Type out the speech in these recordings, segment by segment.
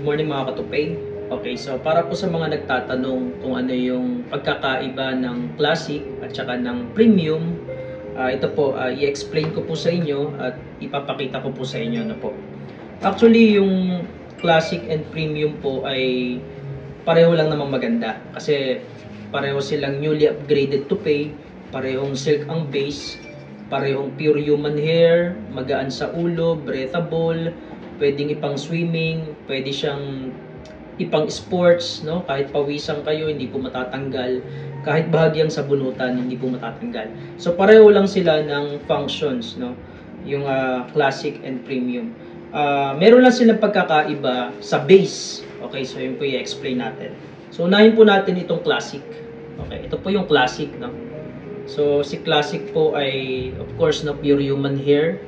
Good morning mga katupay. Okay, so para po sa mga nagtatanong kung ano yung pagkakaiba ng classic at saka ng premium, ito po, i-explain ko po sa inyo at ipapakita ko po sa inyo na po. Actually, yung classic and premium po ay pareho lang namang maganda kasi pareho silang newly upgraded tupay, parehong silk ang base, parehong pure human hair, magaan sa ulo, breathable, pwedeng ipang swimming, pwede siyang ipang sports, no? Kahit pawisan kayo, hindi po matatanggal. Kahit bahagyang sabunutan, hindi po matatanggal. So pareho lang sila ng functions, no? Yung classic and premium. Meron lang silang pagkakaiba sa base. Okay, so yun po i-explain natin. So unahin po natin itong classic. Okay, ito po yung classic, no? So si classic po ay of course no pure human hair.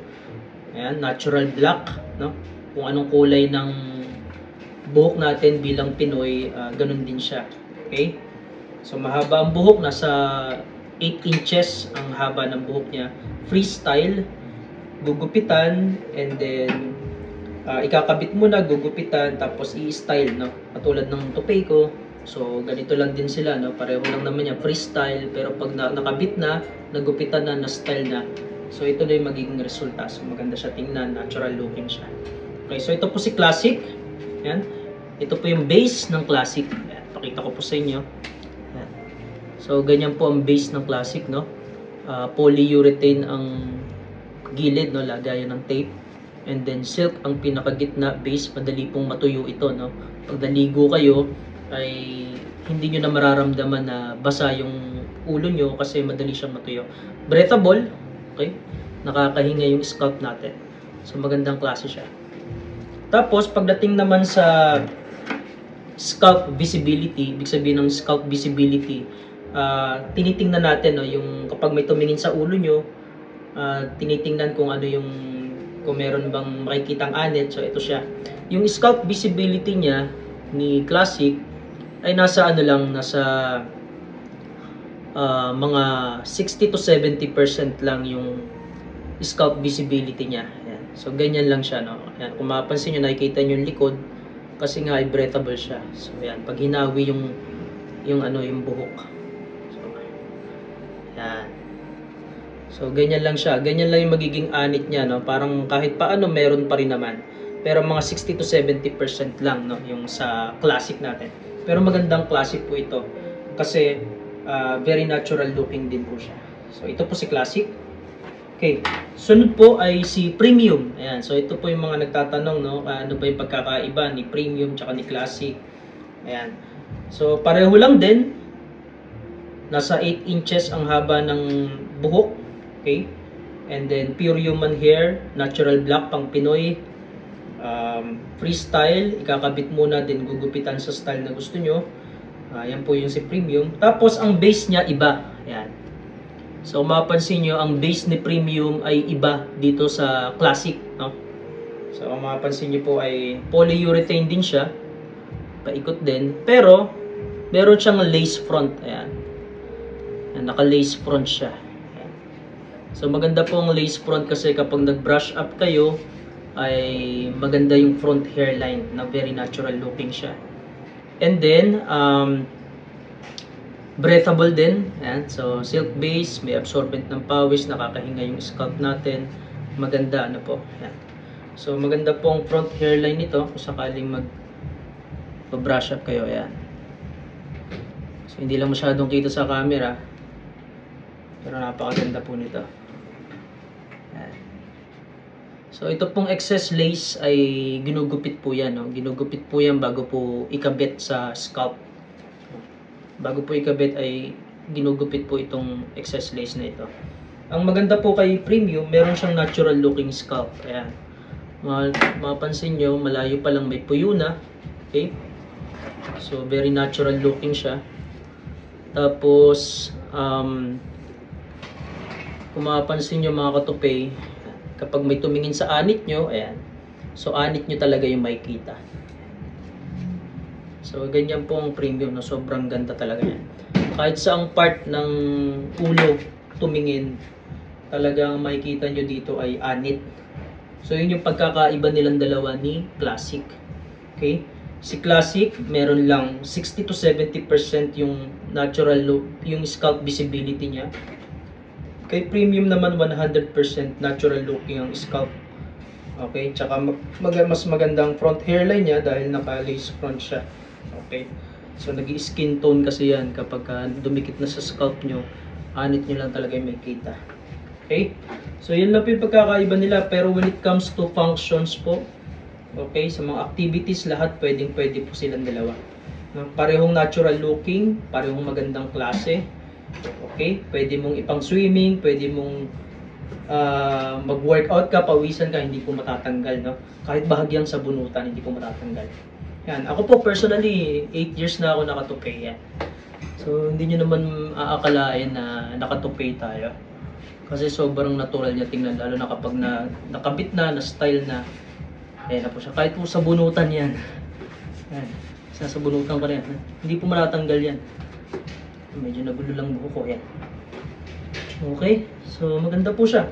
Ayan, natural black, no? Kung anong kulay ng buhok natin bilang Pinoy, ganun din siya. Okay? So mahaba ang buhok, nasa 8 inches ang haba ng buhok niya. Freestyle, gugupitan, and then ikakabit mo na, gugupitan, tapos i-style, no? Katulad ng tupay ko. So ganito lang din sila, no? Pareho lang naman yan, freestyle, pero pag nakabit na, nagupitan na, na-style na. So ito na yung magiging resulta. So maganda siya tingnan, natural looking siya. Okay, so ito po si classic. Yan. Ito po yung base ng classic. Yan, pakita ko po sa inyo. Yan. So ganyan po ang base ng classic, no? Polyurethane ang gilid, no? Lagayan ng tape. And then silk ang pinakagitna base, madali pong matuyo ito, no? Pag naligo kayo ay hindi nyo na mararamdaman na basa yung ulo nyo kasi madali siyang matuyo. Breathable, okay? Nakakahinga yung scalp natin. So magandang klase siya. Tapos pagdating naman sa scalp visibility, ibig sabihin ng scalp visibility, tinitingnan natin, no, yung kapag may tumingin sa ulo nyo, tinitingnan kung ano yung, kung meron bang makikitang anit. So ito siya. Yung scalp visibility niya ni classic ay nasa ano lang, nasa mga 60 to 70% lang yung scalp visibility niya. Ayan. So ganyan lang siya, no. Ayan. Kung mapapansin niyo, nakikita niyo yung likod kasi nga ay breathable siya. So ayan, pag hinawi yung ano, yung buhok. So ayan. So ganyan lang siya. Ganyan lang yung magiging anit niya, no. Parang kahit paano meron pa rin naman. Pero mga 60 to 70% lang, no, yung sa classic natin. Pero magandang classic po ito kasi very natural looking din po siya. So ito po si classic. Okay, sunod po ay si premium. Ayan, so ito po yung mga nagtatanong, no, ano ba yung pagkakaiba ni premium tsaka ni classic. Ayan. So pareho lang din. Nasa 8 inches ang haba ng buhok. Okay? And then pure human hair, natural black pang Pinoy. Freestyle, ikakabit muna din gugupitan sa style na gusto nyo. Yan po yung si premium. Tapos ang base niya iba. Ayan. So mapapansin nyo, ang base ni premium ay iba dito sa classic, no? So mapapansin nyo po ay polyurethane din siya. Paikot din. Pero meron siyang lace front. Ayan. Ayan, naka-lace front siya. Ayan. So maganda po ang lace front kasi kapag nag-brush up kayo ay maganda yung front hairline na very natural looking siya. And then breathable din. Ayan. So silk base, may absorbent ng pawis, nakakahinga yung scalp natin. Maganda, ano po. Ayan. So maganda po ang front hairline nito kung sakaling mag-brush up kayo. Ayan. So hindi lang masyadong kita sa camera, pero napakaganda po nito. Ayan. So ito pong excess lace ay ginugupit po yan, no? Ginugupit po yan bago po ikabit sa scalp. Bago po ikabit ay ginugupit po itong excess lace na ito. Ang maganda po kay premium, meron siyang natural looking scalp. Ayan. Mapapansin nyo, malayo pa lang may puyo na. Okay? So very natural looking siya. Tapos kung mapapansin nyo mga katupay, kapag may tumingin sa anit nyo, ayan. So anit nyo talaga yung makikita. So ganyan po ang premium, na sobrang ganda talaga yan. Kahit sa ang part ng ulo tumingin, talagang makikita nyo dito ay anit. So yun yung pagkakaiba nilang dalawa ni classic. Okay? Si Classic, meron lang 60 to 70% yung natural look, yung scalp visibility niya. Kay Premium naman 100% natural look yung scalp. Okay, tsaka mas magandang front hairline niya dahil naka-lace front siya. Okay. So nag-i-skin tone kasi yan kapag dumikit na sa scalp nyo, anit nyo lang talaga yung may kita. Okay? So yun lang po yung pagkakaiba nila, pero when it comes to functions po, okay, sa mga activities, lahat pwede po silang dalawa. Parehong natural looking, parehong magandang klase. Okay, pwede mong ipang swimming, pwede mong mag-workout ka, pawisan ka, hindi po matatanggal, no? Kahit bahagyang sa bunutan, hindi po matatanggal. Yan, ako po personally, 8 years na ako nakatupe yan. So, hindi nyo naman aakalain na nakatupe tayo. Kasi sobrang natural niya tingnan, lalo na kapag nakabit na style na. Ayan na po siya. Kahit po sa bunutan yan. Ayan. Sa bunutan ko na yan. Hindi po matatanggal yan. Medyo nagulo lang buho ko. Ayan. Okay. So, maganda po siya.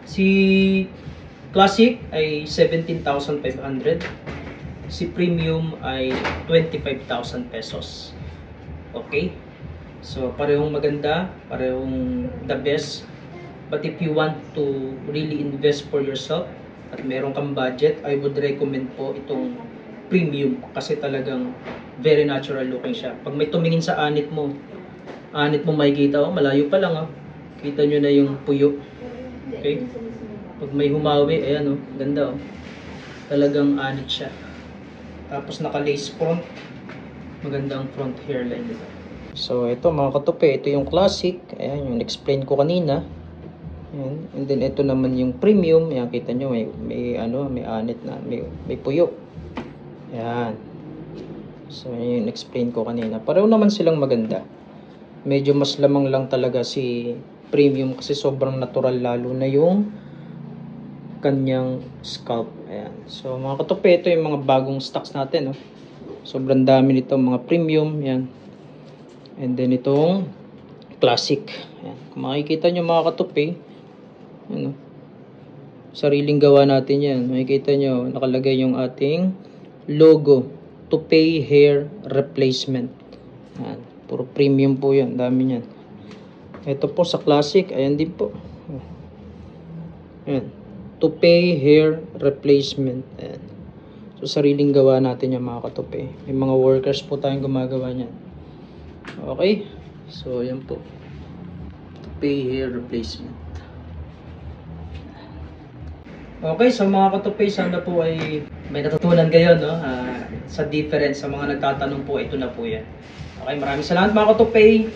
Si Classic ay 17,500. Si Premium ay 25,000 pesos. Okay. So, parehong maganda. Parehong the best. But if you want to really invest for yourself, at meron kang budget, I would recommend po itong Premium kasi talagang very natural looking siya. Pag may tumingin sa anit mo makikita, oh, malayo pa lang, oh. Kita nyo na yung puyo. Okay? Pag may humawi, ayan, oh, ganda, oh. Talagang anit siya. Tapos naka-lace front, magandang front hairline nito. So ito mga katupe, ito yung Classic, ayan yung explain ko kanina. Ayan. And then ito naman yung Premium. Ayan, kita nyo may anit na, may puyo. Ayan. So yun yung explain ko kanina. Pareho naman silang maganda. Medyo mas lamang lang talaga si Premium kasi sobrang natural, lalo na yung kanyang scalp. Ayan. So mga katupe, ito yung mga bagong stocks natin, no? Sobrang dami nito mga Premium. Ayan. And then itong Classic. Ayan. Kung makikita nyo mga katupe, ano, sariling gawa natin yan. Makikita nyo, nakalagay yung ating logo, Toupee Hair Replacement. Ayan, puro Premium po yan, dami yan. Ito po sa Classic, ayan din po. Ayan, Toupee Hair Replacement. Ayan. So sariling gawa natin yung mga katupe. May mga workers po tayong gumagawa niyan. Okay, so yan po, Toupee Hair Replacement. Okay, so mga katupe, sana po ay may natutunan kayo, no? Sa difference, sa mga nagtatanong po, ito na po yan. Okay, maraming salamat mga katupe.